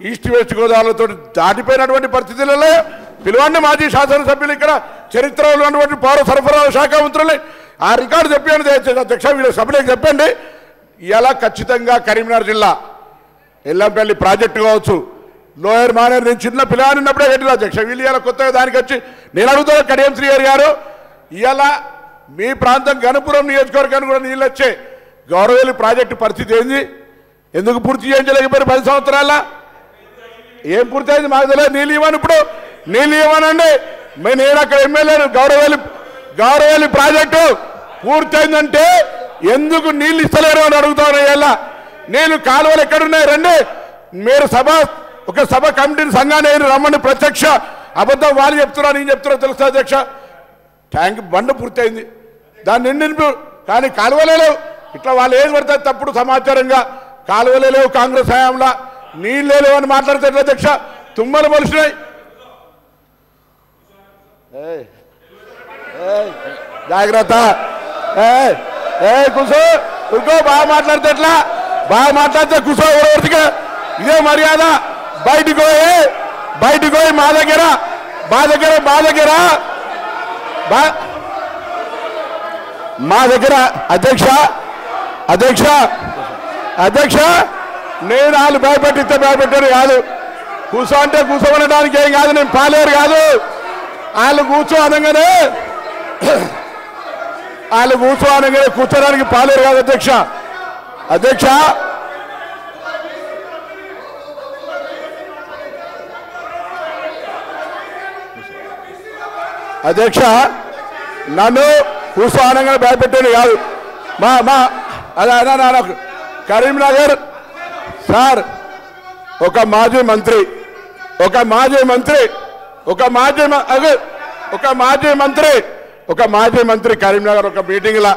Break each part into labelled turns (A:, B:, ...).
A: East west గోదావరితో దాటిపోయినటువంటి పరిస్థితులలో పిలువండి మాజీ శాసనసభ్యులు ఇక్కడ చరిత్రలో ఉన్నటువంటి పౌర సరఫరాల శాఖ మంత్రుల్ని ఆ రికార్డు చెప్పండి దయచేసి అధ్యక్ష వీళ్ళ సభ్యులకు చెప్పండి. ఇలా ఖచ్చితంగా కరీంనగర్ జిల్లా ఎల్లంపల్లి ప్రాజెక్టు కావచ్చు, లోయర్ మానేరు నేను చిన్న పిల్లవాడిని ఉన్నప్పుడే కట్టిన అధ్యక్ష. వీళ్ళు ఇలా కొత్తగా దానికి వచ్చి నేను అడుగుతాను కడియం శ్రీహరి గారు, ఇలా మీ ప్రాంతం గణపురం నియోజకవర్గానికి కూడా నీళ్ళు వచ్చే గౌరవేలి ప్రాజెక్టు పరిస్థితి ఏంది? ఎందుకు పూర్తి చేయించలేకపోయారు 10 సంవత్సరాల? ఏం పూర్తయింది మాకు తెలియదు. నీళ్ళు ఇవ్వను, ఇప్పుడు నీళ్ళు ఇవ్వనండి. నేను అక్కడ ఎమ్మెల్యేను. గౌరవేలి ప్రాజెక్టు పూర్తయిందంటే ఎందుకు నీళ్ళు ఇస్తలేరు అని అడుగుతాను. ఇలా నీళ్ళు కాలువలు ఎక్కడున్నాయి రండి, మీరు ఒక సభ కమిటీని సంఘాన్ని రమ్మని ప్రత్యక్ష అబద్ధం వాళ్ళు చెప్తున్నా నేను చెప్తున్నా తెలుస్తా అధ్యక్ష. ట్యాంక్ బండ పూర్తయింది, దాన్ని నింపు, కానీ కాలువలే లేవు. ఇట్లా వాళ్ళు ఏం పడతారు తప్పుడు సమాచారంగా కాలువలే లేవు, కాంగ్రెస్ హయాంలో నీళ్ళే లేవు అని మాట్లాడితే ఎట్లా అధ్యక్ష? తుమ్మలు మొలిసినాయి. జాగ్రత్త, కూర్చో ఇంకో బాగా మాట్లాడితే ఎట్లా? బాగా మాట్లాడితే కూర్చో. ఎవరికి ఇదే మర్యాద? బయటికి పోయి మా దగ్గర అధ్యక్ష నేను వాళ్ళు భయపెట్టిస్తే భయపెట్టారు కాదు. కూర్చో అంటే కూర్చోమనడానికి ఏం కాదు, నేను పాలేరు కాదు. వాళ్ళు కూర్చో అనగానే కూర్చోడానికి పాలేరు కాదు అధ్యక్ష. అధ్యక్ష నన్ను కూర్చో అనగానే భయపెట్టారు కాదు. అదే కరీంనగర్ సార్ ఒక మాజీ మంత్రి కరీంనగర్ ఒక మీటింగ్ లా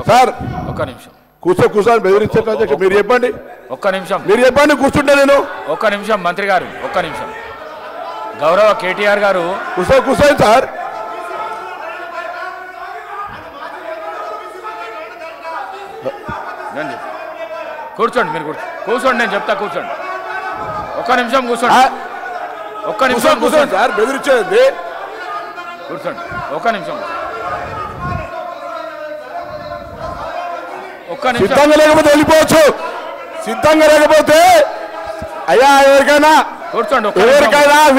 A: సార్
B: ఒక్క నిమిషం
A: కూర్చొని బెదిరిస్తారు అధ్యక్ష. మీరు చెప్పండి,
B: ఒక్క నిమిషం
A: మీరు చెప్పండి, కూర్చుంటే నేను
B: ఒక్క నిమిషం మంత్రి గారు ఒక్క నిమిషం. గౌరవ కేటీఆర్ గారు
A: కూర్చోండి సార్.
B: కూర్చోండి, మీరు కూర్చోండి, నేను చెప్తా కూర్చోండి. ఒక్క నిమిషం కూర్చోండి
A: సార్, బెదిరించేది
B: కూర్చోండి. ఒక్క నిమిషం
A: సిద్ధంగా లేకపోతే వెళ్ళిపోవచ్చు. సిద్ధంగా లేకపోతే అయ్యా ఎవరికైనా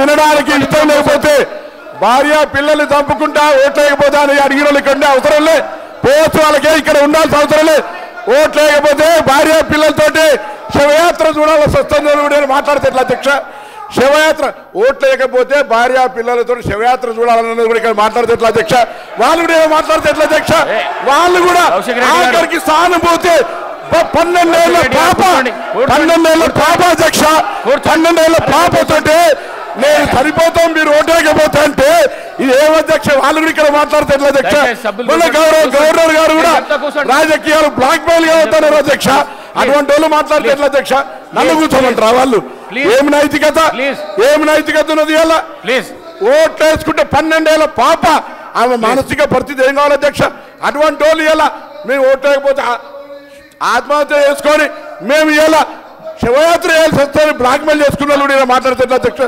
A: వినడానికి ఇష్టం లేకపోతే భార్య పిల్లల్ని చంపుకుంటా ఓట్లు లేకపోతే అని అడిగిన వాళ్ళు ఇక్కడ అవసరం లే, పోవచ్చు. వాళ్ళకే ఇక్కడ ఉండాల్సిన అవసరం లే. ఓట్లు లేకపోతే భార్య పిల్లలతోటి శవయాత్ర చూడాల్సి వస్తుంది మాట్లాడితే ఎట్లా అధ్యక్ష? శవయాత్ర ఓట్లు లేకపోతే భార్య పిల్లలతో శవయాత్ర చూడాలన్నది కూడా ఇక్కడ మాట్లాడితే ఎట్లా అధ్యక్ష? వాళ్ళు కూడా మాట్లాడితే ఎట్లా అధ్యక్ష? వాళ్ళు కూడా ఆఖరికి సానుభూతి 12 ఏళ్ళ పాప అధ్యక్ష, 12 ఏళ్ళ పాపతోటి నేను సరిపోతాం మీరు ఓటేయకపోతే అంటే ఇది ఏమధ్యక్ష? వాళ్ళు కూడా ఇక్కడ మాట్లాడితే ఎట్లా అధ్యక్ష? మన గవర్నర్ గారు కూడా రాజకీయాలు బ్లాక్ మెయిల్ గా అవుతున్నారు అధ్యక్ష. అటువంటి వాళ్ళు మాట్లాడితే ఎట్లా అధ్యక్ష? నన్ను కూర్చోమంటారా వాళ్ళు? ఏమి నైతికత ఉన్నది? ఇలా ఓట్లు వేసుకుంటే 12 ఏళ్ళ పాప, ఆమె మానసిక పరిస్థితి ఏం కావాలి అధ్యక్ష? అటువంటి వాళ్ళు ఇలా మేము ఓట్లు వేయకపోతే ఆత్మహత్య చేసుకొని మేము ఇలా శివయాత్ర చేయాల్సి వస్తుంది బ్లాక్ మెయిల్ చేసుకున్న వాళ్ళు ఇలా మాట్లాడితే ఎట్లా అధ్యక్ష?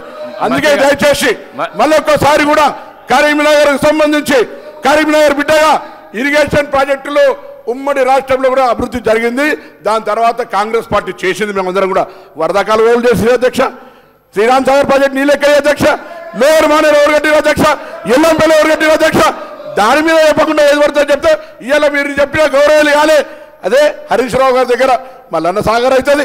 A: అందుకే దయచేసి మళ్ళీ ఒక్కసారి కూడా కరీంనగర్ సంబంధించి కరీంనగర్ బిడ్డగా ఇరిగేషన్ ప్రాజెక్టులు ఉమ్మడి రాష్ట్రంలో కూడా అభివృద్ధి జరిగింది. దాని తర్వాత కాంగ్రెస్ పార్టీ చేసింది. మేమందరం కూడా వరదకాలు ఓలు చేసింది అధ్యక్ష. శ్రీరామ్ సాగర్ ప్రాజెక్ట్ నీళ్ళు ఎక్కాయి అధ్యక్ష. లోయర్ మానేరు ఎవరు కట్టిన అధ్యక్ష? ఎల్లంపల్లి ఎవరు కట్టిన అధ్యక్ష? దాని మీద చెప్పకుండా ఏది పడుతుందో చెప్తే ఇవాళ మీరు చెప్పిన గౌరవాలు కాలే. అదే హరీష్ రావు గారి దగ్గర మల్లన్న సాగర్ అవుతుంది,